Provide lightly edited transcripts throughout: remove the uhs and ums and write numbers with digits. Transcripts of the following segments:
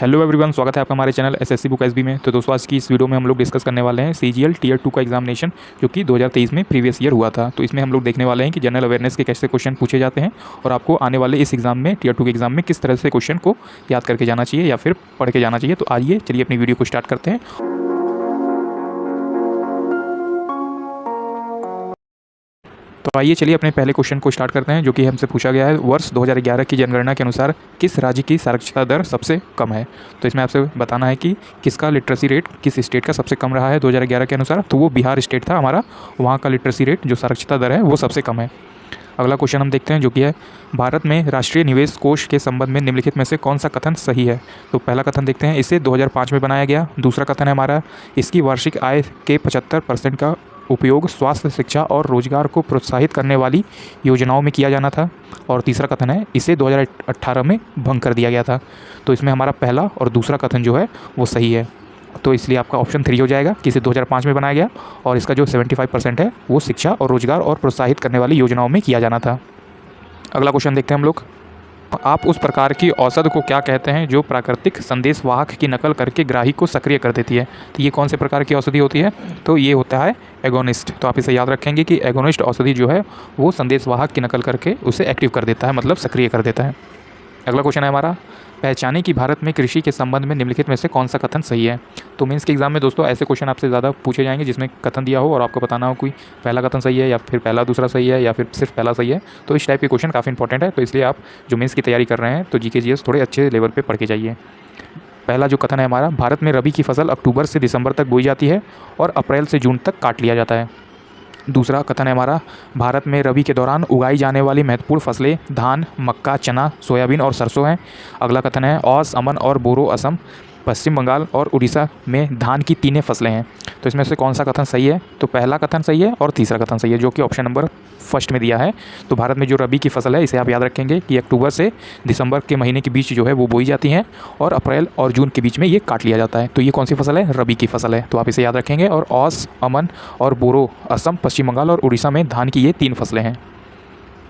Hello everyone, स्वागत है आपका हमारे चैनल एसएससी बुक एसबी में। तो दोस्तों आज की इस वीडियो में हम लोग डिस्कस करने वाले हैं सीजीएल टीयर 2 का एग्जामिनेशन जो कि 2023 में प्रीवियस ईयर हुआ था। तो इसमें हम लोग देखने वाले हैं कि जनरल अवेयरनेस के कैसे क्वेश्चन पूछे जाते हैं और आपको आने वाले इस एग्जाम में टीयर 2 के एग्जाम में किस तरह से क्वेश्चन को याद करके जाना चाहिए या फिर पढ़ के जाना चाहिए। तो आइए चलिए अपनी वीडियो को स्टार्ट करते हैं। तो आइए चलिए अपने पहले क्वेश्चन को स्टार्ट करते हैं जो कि हमसे पूछा गया है, वर्ष 2011 की जनगणना के अनुसार किस राज्य की साक्षरता दर सबसे कम है। तो इसमें आपसे बताना है कि किसका लिटरेसी रेट किस स्टेट का सबसे कम रहा है 2011 के अनुसार। तो वो बिहार स्टेट था हमारा, वहाँ का लिटरेसी रेट जो साक्षरता दर है वो सबसे कम है। अगला क्वेश्चन हम देखते हैं जो कि है, भारत में राष्ट्रीय निवेश कोष के संबंध में निम्नलिखित में से कौन सा कथन सही है। तो पहला कथन देखते हैं, इसे 2005 में बनाया गया। दूसरा कथन है हमारा, इसकी वार्षिक आय के 75% का उपयोग स्वास्थ्य, शिक्षा और रोजगार को प्रोत्साहित करने वाली योजनाओं में किया जाना था। और तीसरा कथन है, इसे 2018 में भंग कर दिया गया था। तो इसमें हमारा पहला और दूसरा कथन जो है वो सही है। तो इसलिए आपका ऑप्शन 3 हो जाएगा कि इसे 2005 में बनाया गया और इसका जो 75% है वो शिक्षा और रोजगार और प्रोत्साहित करने वाली योजनाओं में किया जाना था। अगला क्वेश्चन देखते हैं हम लोग, आप उस प्रकार की औषध को क्या कहते हैं जो प्राकृतिक संदेशवाहक की नकल करके ग्राही को सक्रिय कर देती है। तो ये कौन से प्रकार की औषधि होती है, तो ये होता है एगोनिस्ट। तो आप इसे याद रखेंगे कि एगोनिस्ट औषधि जो है वो संदेशवाहक की नकल करके उसे एक्टिव कर देता है, मतलब सक्रिय कर देता है। अगला क्वेश्चन है हमारा, पहचाने कि भारत में कृषि के संबंध में निम्नलिखित में से कौन सा कथन सही है। तो मेंस के एग्जाम में दोस्तों ऐसे क्वेश्चन आपसे ज़्यादा पूछे जाएंगे जिसमें कथन दिया हो और आपको बताना हो कोई पहला कथन सही है या फिर पहला दूसरा सही है या फिर सिर्फ पहला सही है। तो इस टाइप के क्वेश्चन काफ़ी इंपॉर्टेंट है। तो इसलिए आप जो मेंस की तैयारी कर रहे हैं तो जीके जीएस थोड़े अच्छे लेवल पर पढ़ के जाइए। पहला जो कथन है हमारा, भारत में रबी की फसल अक्टूबर से दिसंबर तक बोई जाती है और अप्रैल से जून तक काट लिया जाता है। दूसरा कथन है हमारा, भारत में रबी के दौरान उगाई जाने वाली महत्वपूर्ण फसलें धान, मक्का, चना, सोयाबीन और सरसों हैं। अगला कथन है, औस, अमन और बोरो असम, पश्चिम बंगाल और उड़ीसा में धान की 3 फसलें हैं। तो इसमें से कौन सा कथन सही है। तो पहला कथन सही है और तीसरा कथन सही है जो कि ऑप्शन नंबर फर्स्ट में दिया है। तो भारत में जो रबी की फसल है इसे आप याद रखेंगे कि अक्टूबर से दिसंबर के महीने के बीच जो है वो बोई जाती हैं और अप्रैल और जून के बीच में ये काट लिया जाता है। तो ये कौन सी फसल है, रबी की फसल है। तो आप इसे याद रखेंगे। और औस, अमन और बोरो असम, पश्चिम बंगाल और उड़ीसा में धान की ये 3 फसलें हैं।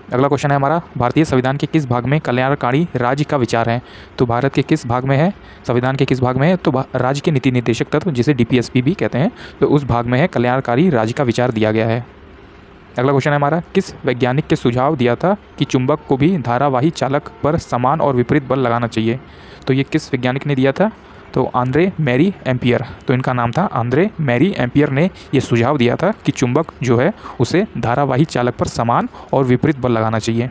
अगला क्वेश्चन है हमारा, भारतीय संविधान के किस भाग में कल्याणकारी राज्य का विचार है। तो भारत के किस भाग में है, संविधान के किस भाग में है, तो राज्य के नीति निर्देशक तत्व जिसे डीपीएसपी भी कहते हैं, तो उस भाग में है कल्याणकारी राज्य का विचार दिया गया है। अगला क्वेश्चन है हमारा, किस वैज्ञानिक के सुझाव दिया था कि चुंबक को भी धारावाही चालक पर समान और विपरीत बल लगाना चाहिए। तो ये किस वैज्ञानिक ने दिया था, तो आंद्रे मैरी एम्पियर। तो इनका नाम था आंद्रे मैरी एम्पियर ने ये सुझाव दिया था कि चुंबक जो है उसे धारावाही चालक पर समान और विपरीत बल लगाना चाहिए।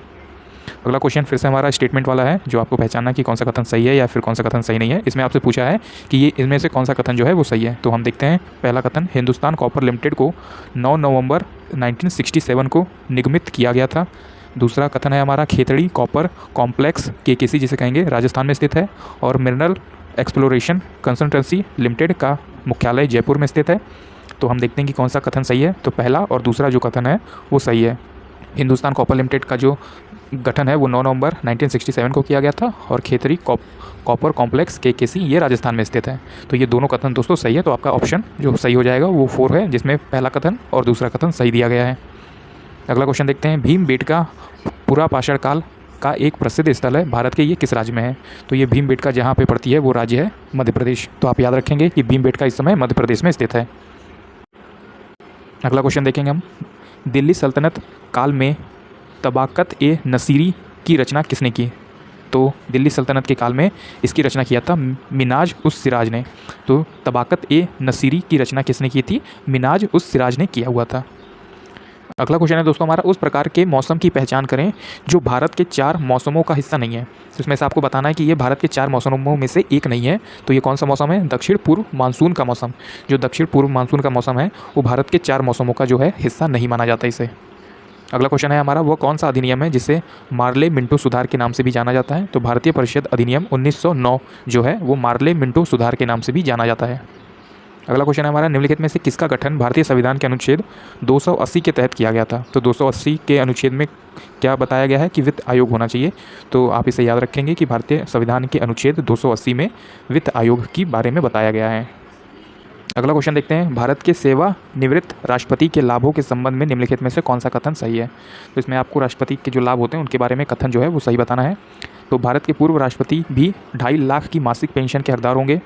अगला क्वेश्चन फिर से हमारा स्टेटमेंट वाला है जो आपको पहचानना कि कौन सा कथन सही है या फिर कौन सा कथन सही नहीं है। इसमें आपसे पूछा है कि ये इनमें से कौन सा कथन जो है वो सही है। तो हम देखते हैं, पहला कथन, हिंदुस्तान कॉपर लिमिटेड को 9 नवंबर 1967 को निगमित किया गया था। दूसरा कथन है हमारा, खेतड़ी कॉपर कॉम्प्लेक्स केकेसी जिसे कहेंगे राजस्थान में स्थित है और मिनरल एक्सप्लोरेशन कंसल्टेंसी लिमिटेड का मुख्यालय जयपुर में स्थित है। तो हम देखते हैं कि कौन सा कथन सही है। तो पहला और दूसरा जो कथन है वो सही है। हिंदुस्तान कॉपर लिमिटेड का जो गठन है वो 9 नवंबर 1967 को किया गया था और खेतरी कॉपर कॉम्प्लेक्स केकेसी ये राजस्थान में स्थित है। तो ये दोनों कथन दोस्तों सही है। तो आपका ऑप्शन जो सही हो जाएगा वो 4 है जिसमें पहला कथन और दूसरा कथन सही दिया गया है। अगला क्वेश्चन देखते हैं, भीमबेटका पुरा पाषाण काल का एक प्रसिद्ध स्थल है भारत के, ये किस राज्य में है। तो ये भीमबेटका जहाँ पे पड़ती है वो राज्य है मध्य प्रदेश। तो आप याद रखेंगे कि भीमबेटका इस समय मध्य प्रदेश में स्थित है। अगला क्वेश्चन देखेंगे हम, दिल्ली सल्तनत काल में तबाकत ए नसीरी की रचना किसने की। तो दिल्ली सल्तनत के काल में इसकी रचना किया था मिनाज उस सिराज ने। तो तबाकत ए नसीरी की रचना किसने की थी, मिनाज उस सिराज ने किया हुआ था। अगला क्वेश्चन है दोस्तों हमारा, उस प्रकार के मौसम की पहचान करें जो भारत के 4 मौसमों का हिस्सा नहीं है। तो इसमें से आपको बताना है कि ये भारत के 4 मौसमों में से एक नहीं है। तो ये कौन सा मौसम है, दक्षिण पूर्व मानसून का मौसम। जो दक्षिण पूर्व मानसून का मौसम है वो भारत के 4 मौसमों का जो है हिस्सा नहीं माना जाता इसे। अगला क्वेश्चन है हमारा, वह कौन सा अधिनियम है जिसे मार्ले मिंटो सुधार के नाम से भी जाना जाता है। तो भारतीय परिषद अधिनियम 1909 जो है वो मार्ले मिंटो सुधार के नाम से भी जाना जाता है। अगला क्वेश्चन है हमारा, निम्नलिखित में से किसका गठन भारतीय संविधान के अनुच्छेद 280 के तहत किया गया था। तो 280 के अनुच्छेद में क्या बताया गया है कि वित्त आयोग होना चाहिए। तो आप इसे याद रखेंगे कि भारतीय संविधान के अनुच्छेद 280 में वित्त आयोग के बारे में बताया गया है। अगला क्वेश्चन देखते हैं, भारत के सेवानिवृत्त राष्ट्रपति के लाभों के संबंध में निम्नलिखित में से कौन सा कथन सही है। तो इसमें आपको राष्ट्रपति के जो लाभ होते हैं उनके बारे में कथन जो है वो सही बताना है। तो भारत के पूर्व राष्ट्रपति भी 2.5 लाख की मासिक पेंशन के हकदार होंगे।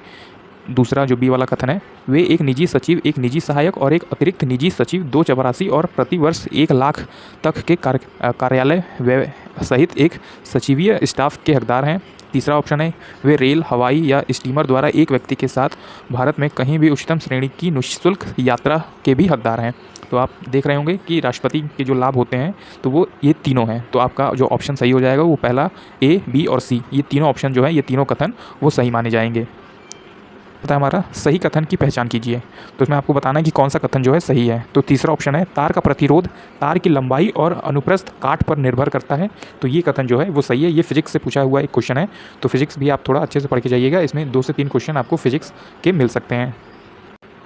दूसरा जो बी वाला कथन है, वे एक निजी सचिव, एक निजी सहायक और एक अतिरिक्त निजी सचिव, 2 चपरासी और प्रतिवर्ष 1 लाख तक के कार्यालय व्यय सहित एक सचिवीय स्टाफ के हकदार हैं। तीसरा ऑप्शन है, वे रेल, हवाई या स्टीमर द्वारा एक व्यक्ति के साथ भारत में कहीं भी उच्चतम श्रेणी की निःशुल्क यात्रा के भी हकदार हैं। तो आप देख रहे होंगे कि राष्ट्रपति के जो लाभ होते हैं तो वो ये तीनों हैं। तो आपका जो ऑप्शन सही हो जाएगा वो पहला ए, बी और सी, ये तीनों ऑप्शन जो है, ये तीनों कथन वो सही माने जाएंगे। पता है हमारा सही कथन की पहचान कीजिए। तो इसमें आपको बताना है कि कौन सा कथन जो है सही है। तो तीसरा ऑप्शन है, तार का प्रतिरोध तार की लंबाई और अनुप्रस्थ काट पर निर्भर करता है। तो ये कथन जो है वो सही है। ये फिजिक्स से पूछा हुआ एक क्वेश्चन है, तो फिजिक्स भी आप थोड़ा अच्छे से पढ़ के जाइएगा। इसमें 2 से 3 क्वेश्चन आपको फिजिक्स के मिल सकते हैं।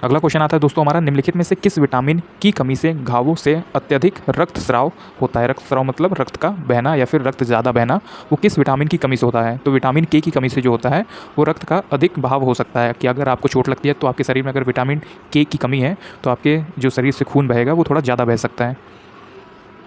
अगला क्वेश्चन आता है दोस्तों हमारा, निम्नलिखित में से किस विटामिन की कमी से घावों से अत्यधिक रक्तस्राव होता है। रक्तस्राव मतलब रक्त का बहना या फिर रक्त ज़्यादा बहना, वो किस विटामिन की कमी से होता है। तो विटामिन के की कमी से जो होता है वो रक्त का अधिक बहाव हो सकता है। कि अगर आपको चोट लगती है तो आपके शरीर में अगर विटामिन के की कमी है तो आपके जो शरीर से खून बहेगा वो थोड़ा ज़्यादा बह सकता है।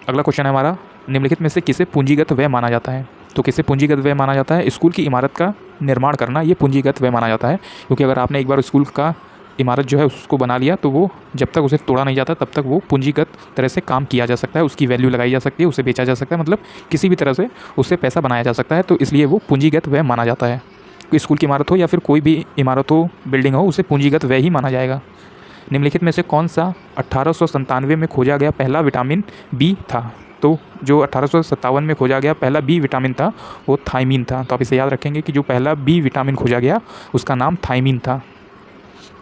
अगला क्वेश्चन है हमारा, निम्नलिखित में से किसे पूंजीगत व्यय माना जाता है। तो किसे पूंजीगत व्यय माना जाता है। स्कूल की इमारत का निर्माण करना, ये पूंजीगत व्यय माना जाता है। क्योंकि अगर आपने एक बार स्कूल का इमारत जो है उसको बना लिया तो वो जब तक उसे तोड़ा नहीं जाता तब तक वो पूंजीगत तरह से काम किया जा सकता है, उसकी वैल्यू लगाई जा सकती है, उसे बेचा जा सकता है, मतलब किसी भी तरह से उससे पैसा बनाया जा सकता है। तो इसलिए वो पूंजीगत व्यय माना जाता है। स्कूल की इमारत हो या फिर कोई भी इमारत हो, बिल्डिंग हो, उसे पूंजीगत व्यय ही माना जाएगा। निम्नलिखित में से कौन सा 1897 में खोजा गया पहला विटामिन बी था। तो जो 1857 में खोजा गया पहला बी विटामिन था वो थायमीन था। तो आप इसे याद रखेंगे कि जो पहला बी विटामिन खोजा गया उसका नाम थायमीन था।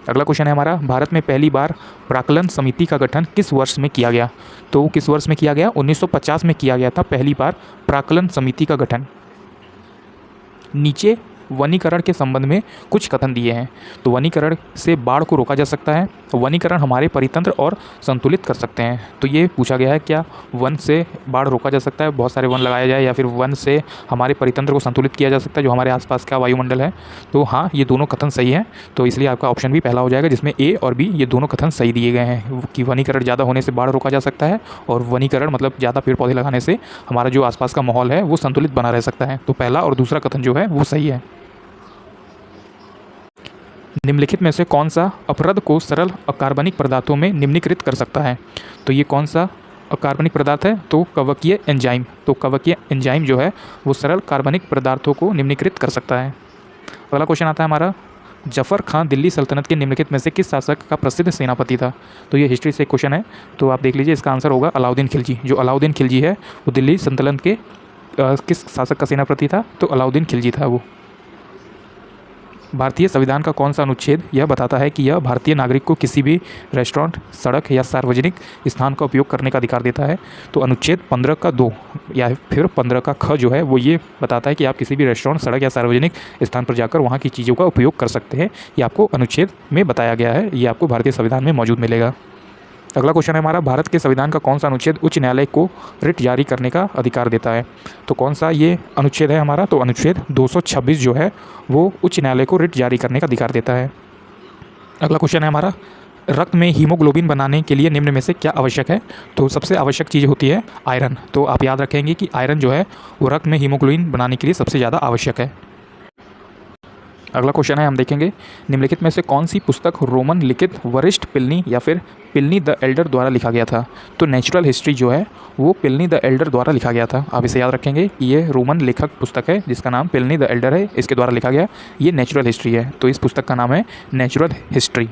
अगला क्वेश्चन है हमारा, भारत में पहली बार प्राक्कलन समिति का गठन किस वर्ष में किया गया। तो किस वर्ष में किया गया, 1950 में किया गया था पहली बार प्राक्कलन समिति का गठन। नीचे वनीकरण के संबंध में कुछ कथन दिए हैं। तो वनीकरण से बाढ़ को रोका जा सकता है, वनीकरण हमारे परितंत्र और संतुलित कर सकते हैं। तो ये पूछा गया है, क्या वन से बाढ़ रोका जा सकता है, बहुत सारे वन लगाया जाए, या फिर वन से हमारे परितंत्र को संतुलित किया जा सकता है जो हमारे आसपास का वायुमंडल है। तो हाँ, ये दोनों कथन सही हैं। तो इसलिए आपका ऑप्शन भी पहला हो जाएगा, जिसमें ए और बी ये दोनों कथन सही दिए गए हैं कि वनीकरण ज़्यादा होने से बाढ़ रोका जा सकता है और वनीकरण मतलब ज़्यादा पेड़ पौधे लगाने से हमारा जो आसपास का माहौल है वो संतुलित बना रह सकता है। तो पहला और दूसरा कथन जो है वो सही है। निम्नलिखित में से कौन सा अपरद को सरल अकार्बनिक पदार्थों में निम्नीकृत कर सकता है। तो ये कौन सा अकार्बनिक पदार्थ है, तो कवकीय एंजाइम। तो कवकीय एंजाइम जो है वो सरल कार्बनिक पदार्थों को निम्नीकृत कर सकता है। अगला क्वेश्चन आता है हमारा, जफ़र खां दिल्ली सल्तनत के निम्नलिखित में से किस शासक का प्रसिद्ध सेनापति था। तो ये हिस्ट्री से क्वेश्चन है, तो आप देख लीजिए, इसका आंसर होगा अलाउद्दीन खिलजी। जो अलाउद्दीन खिलजी है वो दिल्ली सल्तनत के किस शासक का सेनापति था, तो अलाउद्दीन खिलजी था वो। भारतीय संविधान का कौन सा अनुच्छेद यह बताता है कि यह भारतीय नागरिक को किसी भी रेस्टोरेंट, सड़क या सार्वजनिक स्थान का उपयोग करने का अधिकार देता है। तो अनुच्छेद 15 का 2 या फिर 15 का ख जो है वो ये बताता है कि आप किसी भी रेस्टोरेंट, सड़क या सार्वजनिक स्थान पर जाकर वहाँ की चीज़ों का उपयोग कर सकते हैं। ये आपको अनुच्छेद में बताया गया है, ये आपको भारतीय संविधान में मौजूद मिलेगा। अगला क्वेश्चन है हमारा, भारत के संविधान का कौन सा अनुच्छेद उच्च न्यायालय को रिट जारी करने का अधिकार देता है। तो कौन सा ये अनुच्छेद है हमारा, तो अनुच्छेद 226 जो है वो उच्च न्यायालय को रिट जारी करने का अधिकार देता है। अगला क्वेश्चन है हमारा, रक्त में हीमोग्लोबिन बनाने के लिए निम्न में से क्या आवश्यक है। तो सबसे आवश्यक चीज़ होती है आयरन। तो आप याद रखेंगे कि आयरन जो है वो रक्त में हीमोग्लोबिन बनाने के लिए सबसे ज़्यादा आवश्यक है। अगला क्वेश्चन है, हम देखेंगे निम्नलिखित में से कौन सी पुस्तक रोमन लिखित वरिष्ठ प्लिनी या फिर प्लिनी द एल्डर द्वारा लिखा गया था। तो नेचुरल हिस्ट्री जो है वो प्लिनी द एल्डर द्वारा लिखा गया था। आप इसे याद रखेंगे कि ये रोमन लेखक पुस्तक है जिसका नाम प्लिनी द एल्डर है, इसके द्वारा लिखा गया ये नेचुरल हिस्ट्री है। तो इस पुस्तक का नाम है नेचुरल हिस्ट्री।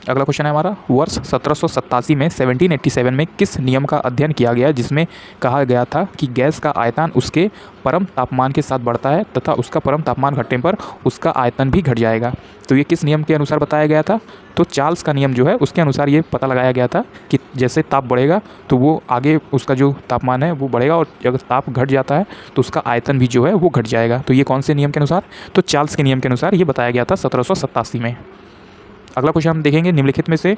अगला क्वेश्चन है हमारा, वर्ष 1787 में 1787 में किस नियम का अध्ययन किया गया जिसमें कहा गया था कि गैस का आयतन उसके परम तापमान के साथ बढ़ता है तथा उसका परम तापमान घटने पर उसका आयतन भी घट जाएगा। तो ये किस नियम के अनुसार बताया गया था, तो चार्ल्स का नियम जो है उसके अनुसार ये पता लगाया गया था कि जैसे ताप बढ़ेगा तो वो आगे उसका जो तापमान है वो बढ़ेगा और अगर ताप घट जाता है तो उसका आयतन भी जो है वो घट जाएगा। तो ये कौन से नियम के अनुसार, तो चार्ल्स के नियम के अनुसार ये बताया गया था 1787 में। अगला क्वेश्चन हम देखेंगे, निम्नलिखित में से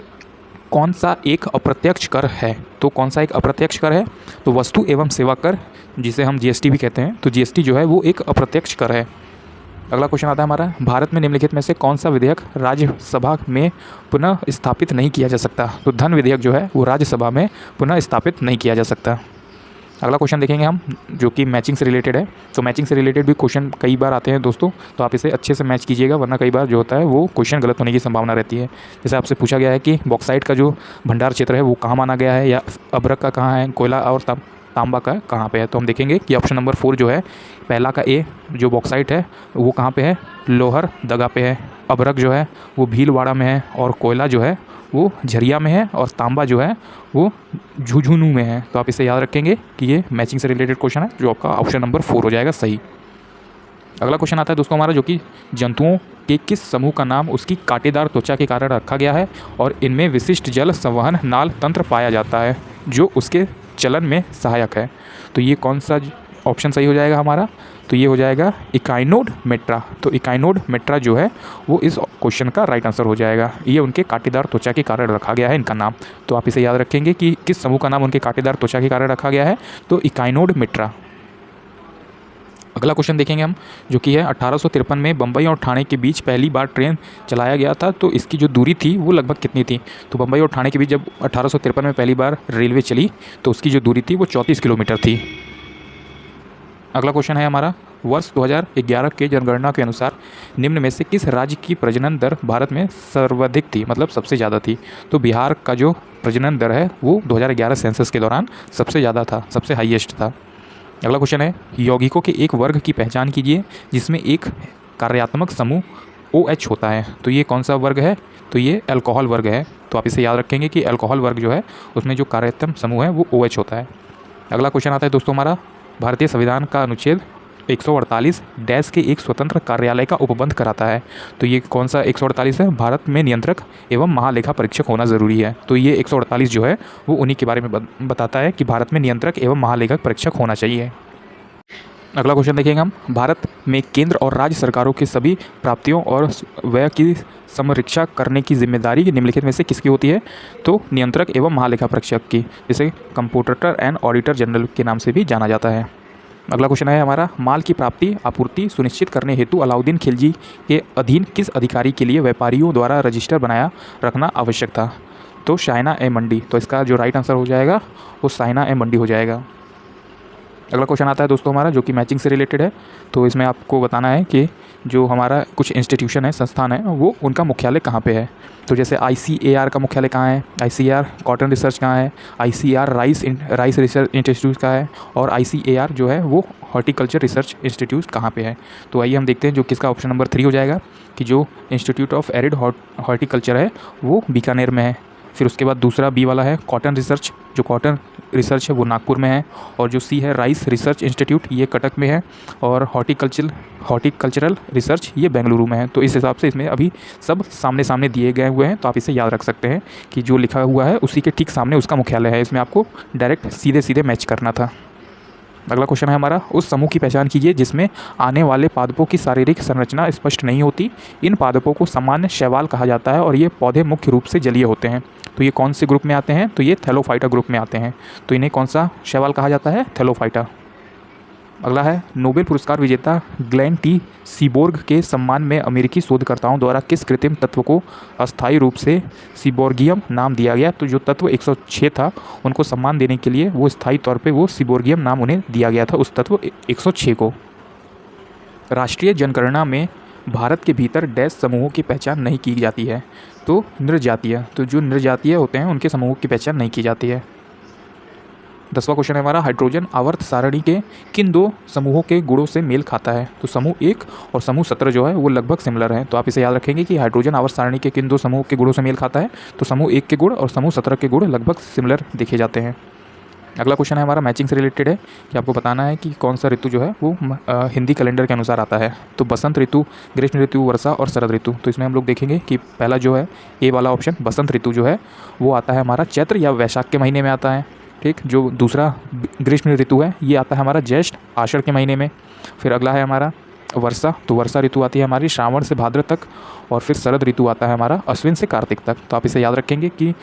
कौन सा एक अप्रत्यक्ष कर है। तो कौन सा एक अप्रत्यक्ष कर है, तो वस्तु एवं सेवा कर जिसे हम जीएसटी भी कहते हैं। तो जीएसटी जो है वो एक अप्रत्यक्ष कर है। अगला क्वेश्चन आता है हमारा, भारत में निम्नलिखित में से कौन सा विधेयक राज्यसभा में पुनः स्थापित नहीं किया जा सकता। तो धन विधेयक जो है वो राज्यसभा में पुनः स्थापित नहीं किया जा सकता। अगला क्वेश्चन देखेंगे हम, जो कि मैचिंग से रिलेटेड है। तो मैचिंग से रिलेटेड भी क्वेश्चन कई बार आते हैं दोस्तों, तो आप इसे अच्छे से मैच कीजिएगा, वरना कई बार जो होता है वो क्वेश्चन गलत होने की संभावना रहती है। जैसे आपसे पूछा गया है कि बॉक्साइट का जो भंडार क्षेत्र है वो कहाँ माना गया है, या अभ्रक का कहाँ है, कोयला और तांबा का कहाँ पे है। तो हम देखेंगे कि ऑप्शन नंबर 4 जो है, पहला का ए जो बॉक्साइट है वो कहाँ पे है, लोहर दगा पे है। अभ्रक जो है वो भीलवाड़ा में है, और कोयला जो है वो झरिया में है, और तांबा जो है वो झुंझुनू में है। तो आप इसे याद रखेंगे कि ये मैचिंग से रिलेटेड क्वेश्चन है, जो आपका ऑप्शन नंबर 4 हो जाएगा सही। अगला क्वेश्चन आता है दोस्तों हमारा, जो कि जंतुओं के किस समूह का नाम उसकी कांटेदार त्वचा के कारण रखा गया है, और इनमें विशिष्ट जल संवहन नाल तंत्र पाया जाता है जो उसके चलन में सहायक है। तो ये कौन सा ऑप्शन सही हो जाएगा हमारा, तो ये हो जाएगा इकाइनोडर्मेट्रा। तो इकाइनोडर्मेट्रा जो है वो इस क्वेश्चन का राइट आंसर हो जाएगा। ये उनके कांटेदार त्वचा के कारण रखा गया है इनका नाम। तो आप इसे याद रखेंगे कि किस समूह का नाम उनके कांटेदार त्वचा के कारण रखा गया है, तो इकाइनोडर्मेट्रा। अगला क्वेश्चन देखेंगे हम, जो कि है 1853 में बम्बई और ठाणे के बीच पहली बार ट्रेन चलाया गया था, तो इसकी जो दूरी थी वो लगभग कितनी थी। तो बम्बई और ठाणे के बीच जब 1853 में पहली बार रेलवे चली तो उसकी जो दूरी थी वो 34 किलोमीटर थी। अगला क्वेश्चन है हमारा, वर्ष 2011 के जनगणना के अनुसार निम्न में से किस राज्य की प्रजनन दर भारत में सर्वाधिक थी, मतलब सबसे ज़्यादा थी। तो बिहार का जो प्रजनन दर है वो 2011 सेंसस के दौरान सबसे ज़्यादा था, सबसे हाईएस्ट था। अगला क्वेश्चन है, यौगिकों के एक वर्ग की पहचान कीजिए जिसमें एक कार्यात्मक समूह OH होता है। तो ये कौन सा वर्ग है, तो ये अल्कोहल वर्ग है। तो आप इसे याद रखेंगे कि अल्कोहल वर्ग जो है उसमें जो कार्यात्मक समूह है वो OH होता है। अगला क्वेश्चन आता है दोस्तों हमारा, भारतीय संविधान का अनुच्छेद 148 डैश के एक स्वतंत्र कार्यालय का उपबंध कराता है। तो ये कौन सा 148 है, भारत में नियंत्रक एवं महालेखा परीक्षक होना ज़रूरी है। तो ये 148 जो है वो उन्हीं के बारे में बताता है कि भारत में नियंत्रक एवं महालेखा परीक्षक होना चाहिए। अगला क्वेश्चन देखेंगे हम, भारत में केंद्र और राज्य सरकारों की सभी प्राप्तियों और व्यय की समरीक्षा करने की जिम्मेदारी निम्नलिखित में से किसकी होती है। तो नियंत्रक एवं महालेखा परीक्षक की, जिसे कंप्यूटर एंड ऑडिटर जनरल के नाम से भी जाना जाता है। अगला क्वेश्चन है हमारा, माल की प्राप्ति आपूर्ति सुनिश्चित करने हेतु अलाउद्दीन खिलजी के अधीन किस अधिकारी के लिए व्यापारियों द्वारा रजिस्टर बनाया रखना आवश्यक था। तो साइना ए मंडी। तो इसका जो राइट आंसर हो जाएगा वो साइना ए मंडी हो जाएगा। अगला क्वेश्चन आता है दोस्तों हमारा, जो कि मैचिंग से रिलेटेड है। तो इसमें आपको बताना है कि जो हमारा कुछ इंस्टीट्यूशन है, संस्थान है, वो उनका मुख्यालय कहाँ पे है। तो जैसे ICAR का मुख्यालय कहाँ है, ICAR कॉटन रिसर्च कहाँ है, ICAR राइस रिसर्च इंस्टीट्यूट कहाँ है, और ICAR जो है वो हॉर्टिकल्चर रिसर्च इंस्टीट्यूट कहाँ पे है। तो आइए हम देखते हैं जो किसका ऑप्शन नंबर 3 हो जाएगा, कि जो इंस्टीट्यूट ऑफ एरिड हॉर्टिकल्चर है वो बीकानेर में है। फिर उसके बाद दूसरा बी वाला है कॉटन रिसर्च, जो कॉटन रिसर्च है वो नागपुर में है। और जो सी है राइस रिसर्च इंस्टीट्यूट, ये कटक में है। और हॉर्टिकल्चरल रिसर्च ये बेंगलुरु में है। तो इस हिसाब से इसमें अभी सब सामने सामने दिए गए हुए हैं, तो आप इसे याद रख सकते हैं कि जो लिखा हुआ है उसी के ठीक सामने उसका मुख्यालय है। इसमें आपको डायरेक्ट सीधे सीधे मैच करना था। अगला क्वेश्चन है हमारा, उस समूह की पहचान कीजिए जिसमें आने वाले पादपों की शारीरिक संरचना स्पष्ट नहीं होती। इन पादपों को सामान्य शैवाल कहा जाता है और ये पौधे मुख्य रूप से जलीय होते हैं। तो ये कौन से ग्रुप में आते हैं, तो ये थैलोफाइटा ग्रुप में आते हैं। तो इन्हें कौन सा शैवाल कहा जाता है, थैलोफाइटा। अगला है, नोबेल पुरस्कार विजेता ग्लेन टी सीबोर्ग के सम्मान में अमेरिकी शोधकर्ताओं द्वारा किस कृत्रिम तत्व को अस्थायी रूप से सीबोर्गियम नाम दिया गया। तो जो तत्व 106 था उनको सम्मान देने के लिए वो स्थायी तौर पे वो सीबोर्गियम नाम उन्हें दिया गया था, उस तत्व 106 को। राष्ट्रीय जनगणना में भारत के भीतर डैश समूहों की पहचान नहीं की जाती है। तो नृजातीय, तो जो नृजातीय होते हैं उनके समूहों की पहचान नहीं की जाती है। 10वां क्वेश्चन है हमारा, हाइड्रोजन आवर्त सारणी के किन दो समूहों के गुणों से मेल खाता है। तो समूह 1 और समूह 17 जो है वो लगभग सिमिलर हैं। तो आप इसे याद रखेंगे कि हाइड्रोजन आवर्त सारणी के किन दो समूहों के गुणों से मेल खाता है। तो समूह 1 के गुण और समूह 17 के गुण लगभग सिमिलर देखे जाते हैं। अगला क्वेश्चन है हमारा, मैचिंग से रिलेटेड है, कि आपको बताना है कि कौन सा ऋतु जो है वो हिंदी कैलेंडर के अनुसार आता है। तो बसंत ऋतु, ग्रीष्म ऋतु, वर्षा और शरद ऋतु। तो इसमें हम लोग देखेंगे कि पहला जो है ए वाला ऑप्शन बसंत ऋतु जो है वो आता है हमारा चैत्र या वैशाख के महीने में आता है। ठीक, जो दूसरा ग्रीष्म ऋतु है ये आता है हमारा ज्येष्ठ आषाढ़ के महीने में। फिर अगला है हमारा वर्षा, तो वर्षा ऋतु आती है हमारी श्रावण से भाद्र तक। और फिर शरद ऋतु आता है हमारा अश्विन से कार्तिक तक। तो आप इसे याद रखेंगे कि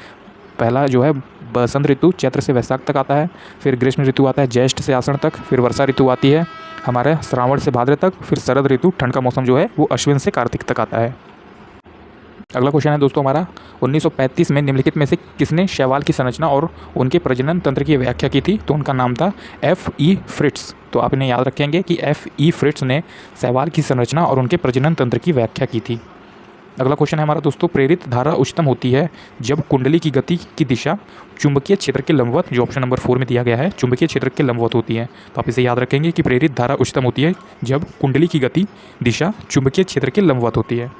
पहला जो है बसंत ऋतु चैत्र से वैशाख तक आता है। फिर ग्रीष्म ऋतु आता है ज्येष्ठ से आषाढ़ तक। फिर वर्षा ऋतु आती है हमारे श्रावण से भाद्र तक। फिर शरद ऋतु ठंड का मौसम जो है वो अश्विन से कार्तिक तक आता है। अगला क्वेश्चन है दोस्तों हमारा, 1935 में निम्नलिखित में से किसने शैवाल की संरचना और उनके प्रजनन तंत्र की व्याख्या की थी? तो उनका नाम था F.E. फ्रिट्स। तो आप इन्हें याद रखेंगे कि F.E. फ्रिट्स ने शैवाल की संरचना और उनके प्रजनन तंत्र की व्याख्या की थी। अगला क्वेश्चन है हमारा दोस्तों, प्रेरित धारा उच्चतम होती है जब कुंडली की गति की दिशा चुंबकीय क्षेत्र के लंबवत, जो ऑप्शन नंबर 4 में दिया गया है, चुंबकीय क्षेत्र के लंबवत होती है। तो आप इसे याद रखेंगे कि प्रेरित धारा उच्चतम होती है जब कुंडली की गति दिशा चुंबकीय क्षेत्र के लंबवत होती है।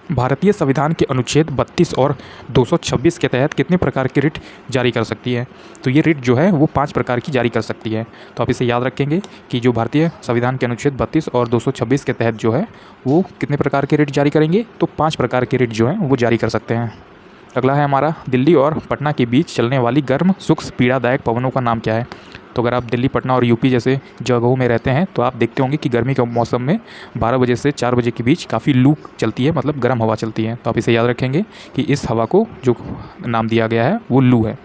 भारतीय संविधान के अनुच्छेद 32 और 226 के तहत कितने प्रकार की रिट जारी कर सकती है? तो ये रिट जो है वो 5 प्रकार की जारी कर सकती है। तो आप इसे याद रखेंगे कि जो भारतीय संविधान के अनुच्छेद 32 और 226 के तहत जो है वो कितने प्रकार के रिट जारी करेंगे? तो 5 प्रकार के रिट जो हैं वो जारी कर सकते हैं। अगला है हमारा, दिल्ली और पटना के बीच चलने वाली गर्म सूक्ष्म पीड़ादायक पवनों का नाम क्या है? तो अगर आप दिल्ली, पटना और यूपी जैसे जगहों में रहते हैं तो आप देखते होंगे कि गर्मी के मौसम में 12 बजे से 4 बजे के बीच काफ़ी लू चलती है, मतलब गर्म हवा चलती है। तो आप इसे याद रखेंगे कि इस हवा को जो नाम दिया गया है वो लू है।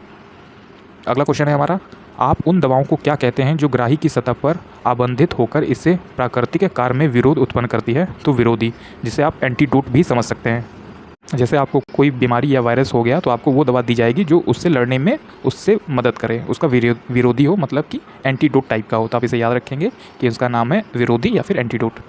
अगला क्वेश्चन है हमारा, आप उन दवाओं को क्या कहते हैं जो ग्राही की सतह पर आबंधित होकर इससे प्राकृतिक कार्य में विरोध उत्पन्न करती है? तो विरोधी, जिसे आप एंटीडोट भी समझ सकते हैं। जैसे आपको कोई बीमारी या वायरस हो गया तो आपको वो दवा दी जाएगी जो उससे लड़ने में उससे मदद करे, उसका विरोधी हो, मतलब कि एंटीडोट टाइप का हो। तो आप इसे याद रखेंगे कि उसका नाम है विरोधी या फिर एंटीडोट।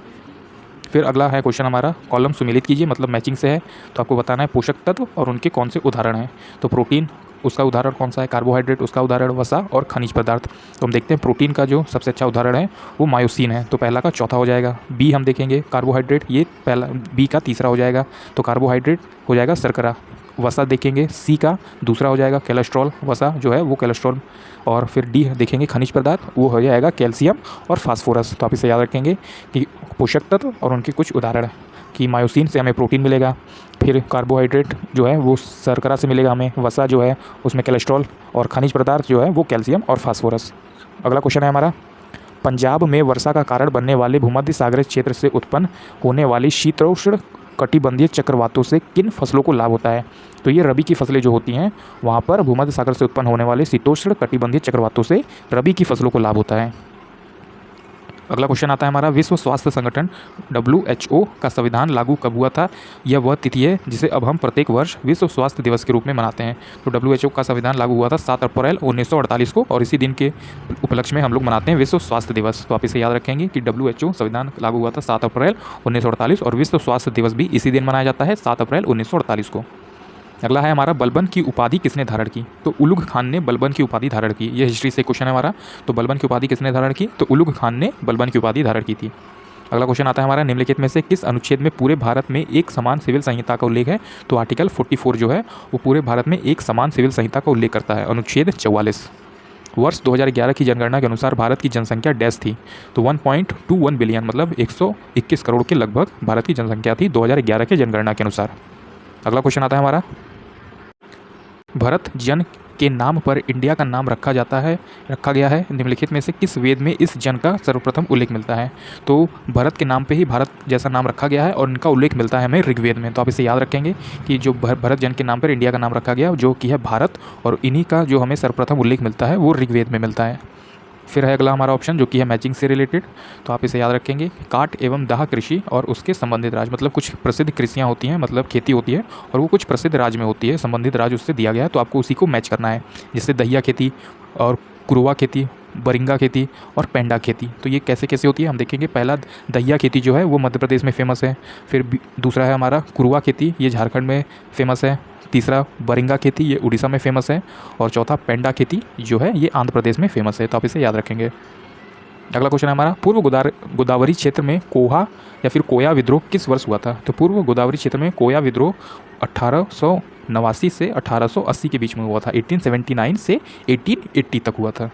फिर अगला है क्वेश्चन हमारा, कॉलम सुमेलित कीजिए, मतलब मैचिंग से है। तो आपको बताना है पोषक तत्व और उनके कौन से उदाहरण हैं। तो प्रोटीन, उसका उदाहरण कौन सा है? कार्बोहाइड्रेट, उसका उदाहरण वसा और खनिज पदार्थ। तो हम देखते हैं प्रोटीन का जो सबसे अच्छा उदाहरण है वो मायोसिन है, तो पहला का चौथा हो जाएगा। बी हम देखेंगे कार्बोहाइड्रेट, ये पहला, बी का तीसरा हो जाएगा, तो कार्बोहाइड्रेट हो जाएगा शर्करा। वसा देखेंगे, सी का दूसरा हो जाएगा कोलेस्ट्रॉल, वसा जो है वो कोलेस्ट्रॉल। और फिर डी देखेंगे खनिज पदार्थ, वो हो जाएगा कैल्शियम और फास्फोरस। तो आप इसे याद रखेंगे कि पोषक तत्व और उनके कुछ उदाहरण, कि मायोसिन से हमें प्रोटीन मिलेगा, फिर कार्बोहाइड्रेट जो है वो शर्करा से मिलेगा हमें, वसा जो है उसमें कोलेस्ट्रॉल, और खनिज पदार्थ जो है वो कैल्शियम और फास्फोरस। अगला क्वेश्चन है हमारा, पंजाब में वर्षा का कारण बनने वाले भूमध्य सागरीय क्षेत्र से उत्पन्न होने वाली शीतोष्ण कटिबंधीय चक्रवातों से किन फसलों को लाभ होता है? तो ये रबी की फसलें जो होती हैं वहाँ पर भूमध्य सागर से उत्पन्न होने वाले शीतोष्ण कटिबंधीय चक्रवातों से रबी की फसलों को लाभ होता है। अगला क्वेश्चन आता है हमारा, विश्व स्वास्थ्य संगठन WHO का संविधान लागू कब हुआ था? यह वह तिथि है जिसे अब हम प्रत्येक वर्ष विश्व स्वास्थ्य दिवस के रूप में मनाते हैं। तो WHO का संविधान लागू हुआ था 7 अप्रैल 1948 को, और इसी दिन के उपलक्ष्य में हम लोग मनाते हैं विश्व स्वास्थ्य दिवस। तो आप इसे याद रखेंगे कि WHO संविधान लागू हुआ था 7 अप्रैल 1948 और विश्व स्वास्थ्य दिवस भी इसी दिन मनाया जाता है, 7 अप्रैल 1948 को। अगला है हमारा, बलबन की उपाधि किसने धारण की? तो उलुग खान ने बलबन की उपाधि धारण की। ये हिस्ट्री से क्वेश्चन है हमारा। तो बलबन की उपाधि किसने धारण की? तो उलुग खान ने बलबन की उपाधि धारण की थी। अगला क्वेश्चन आता है हमारा, निम्नलिखित में से किस अनुच्छेद में पूरे भारत में एक समान सिविल संहिता का उल्लेख है? तो आर्टिकल 44 जो है वो पूरे भारत में एक समान सिविल संहिता का उल्लेख करता है, अनुच्छेद 44। वर्ष 2011 की जनगणना के अनुसार भारत की जनसंख्या डैश थी? तो 1.21 बिलियन, मतलब 121 करोड़ के लगभग भारत की जनसंख्या थी 2011 के जनगणना के अनुसार। अगला क्वेश्चन आता है हमारा, भरत जन के नाम पर इंडिया का नाम रखा गया है, निम्नलिखित में से किस वेद में इस जन का सर्वप्रथम उल्लेख मिलता है? तो भरत के नाम पे ही भारत जैसा नाम रखा गया है और इनका उल्लेख मिलता है हमें ऋग्वेद में। तो आप इसे याद रखेंगे कि जो भरत जन के नाम पर इंडिया का नाम रखा गया जो कि है भारत, और इन्हीं का जो हमें सर्वप्रथम उल्लेख मिलता है वो ऋग्वेद में मिलता है। फिर है अगला हमारा ऑप्शन जो कि है मैचिंग से रिलेटेड। तो आप इसे याद रखेंगे, काट एवं दाह कृषि और उसके संबंधित राज्य, मतलब कुछ प्रसिद्ध कृषियाँ होती हैं, मतलब खेती होती है और वो कुछ प्रसिद्ध राज्य में होती है, संबंधित राज्य उससे दिया गया है, तो आपको उसी को मैच करना है। जैसे दहिया खेती और कुरुआ खेती, बरिंगा खेती और पेंडा खेती। तो ये कैसे कैसे होती है हम देखेंगे। पहला दहिया खेती जो है वो मध्य प्रदेश में फेमस है। फिर दूसरा है हमारा कुरुआ खेती, ये झारखंड में फेमस है। तीसरा बरिंगा खेती, ये उड़ीसा में फेमस है। और चौथा पेंडा खेती जो है ये आंध्र प्रदेश में फेमस है। तो आप इसे याद रखेंगे। अगला क्वेश्चन है हमारा, पूर्व गोदावरी क्षेत्र में कोहा या फिर कोया विद्रोह किस वर्ष हुआ था? तो पूर्व गोदावरी क्षेत्र में कोया विद्रोह 1889 से 1880 के बीच में हुआ था। 1879 से 1880 तक हुआ था।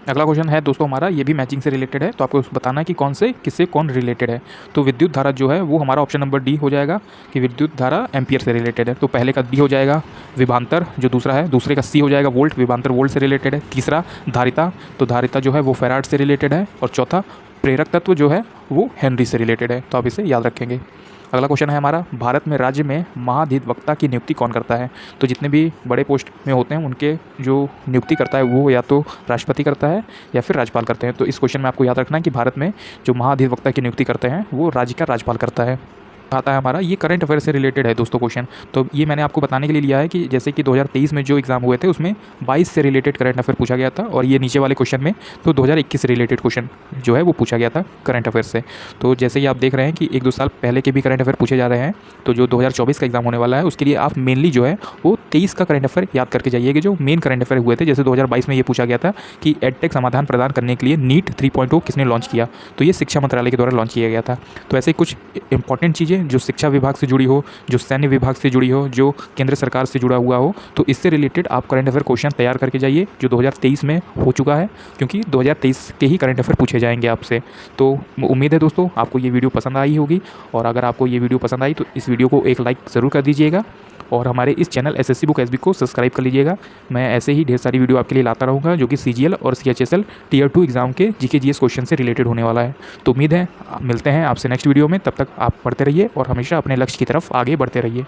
अगला क्वेश्चन है दोस्तों हमारा, ये भी मैचिंग से रिलेटेड है, तो आपको बताना है कि कौन से किससे कौन रिलेटेड है। तो विद्युत धारा जो है वो हमारा ऑप्शन नंबर डी हो जाएगा कि विद्युत धारा एम्पियर से रिलेटेड है। तो पहले का डी हो जाएगा विभवांतर, जो दूसरा है, दूसरे का सी हो जाएगा वोल्ट, विभवांतर वोल्ट से रिलेटेड है। तीसरा धारिता, तो धारिता जो है वो फैराड से रिलेटेड है। और चौथा प्रेरक तत्व जो है वो हेनरी से रिलेटेड है। तो आप इसे याद रखेंगे। अगला क्वेश्चन है हमारा, भारत में राज्य में महाधिवक्ता की नियुक्ति कौन करता है? तो जितने भी बड़े पोस्ट में होते हैं उनके जो नियुक्ति करता है वो या तो राष्ट्रपति करता है या फिर राज्यपाल करते हैं। तो इस क्वेश्चन में आपको याद रखना है कि भारत में जो महाधिवक्ता की नियुक्ति करते हैं वो राज्य का राज्यपाल करता है। आता है हमारा, ये करंट अफेयर से रिलेटेड है दोस्तों क्वेश्चन। तो ये मैंने आपको बताने के लिए लिया है कि जैसे कि 2023 में जो एग्जाम हुए थे उसमें 22 से रिलेटेड करंट अफेयर पूछा गया था, और ये नीचे वाले क्वेश्चन में तो 2021 से रिलेटेड क्वेश्चन जो है वो पूछा गया था करंट अफेयर से। तो जैसे ही आप देख रहे हैं कि 1-2 साल पहले के भी करंट अफेयर पूछे जा रहे हैं, तो जो 2024 का एग्जाम होने वाला है उसके लिए आप मेनली जो है वो 23 का करंट अफेयर याद करके जाइए कि जो मेन करंट अफेयर हुए थे। जैसे 2022 में ये पूछा गया था कि एडटेक समाधान प्रदान करने के लिए नीट 3.0 किसने लॉन्च किया, तो ये शिक्षा मंत्रालय के द्वारा लॉन्च किया गया था। तो ऐसे कुछ इंपॉर्टेंट चीज़ें जो शिक्षा विभाग से जुड़ी हो, जो सैन्य विभाग से जुड़ी हो, जो केंद्र सरकार से जुड़ा हुआ हो, तो इससे रिलेटेड आप करंट अफेयर क्वेश्चन तैयार करके जाइए जो 2023 में हो चुका है, क्योंकि 2023 के ही करंट अफेयर पूछे जाएंगे आपसे। तो उम्मीद है दोस्तों आपको ये वीडियो पसंद आई होगी, और अगर आपको ये वीडियो पसंद आई तो इस वीडियो को एक लाइक ज़रूर कर दीजिएगा, और हमारे इस चैनल एसएससी बुक एसबी को सब्सक्राइब कर लीजिएगा। मैं ऐसे ही ढेर सारी वीडियो आपके लिए लाता रहूँगा जो कि सीजीएल और सीएचएसएल टियर 2 एग्जाम के जीके जीएस क्वेश्चन से रिलेटेड होने वाला है। तो उम्मीद है मिलते हैं आपसे नेक्स्ट वीडियो में, तब तक आप पढ़ते रहिए और हमेशा अपने लक्ष्य की तरफ आगे बढ़ते रहिए।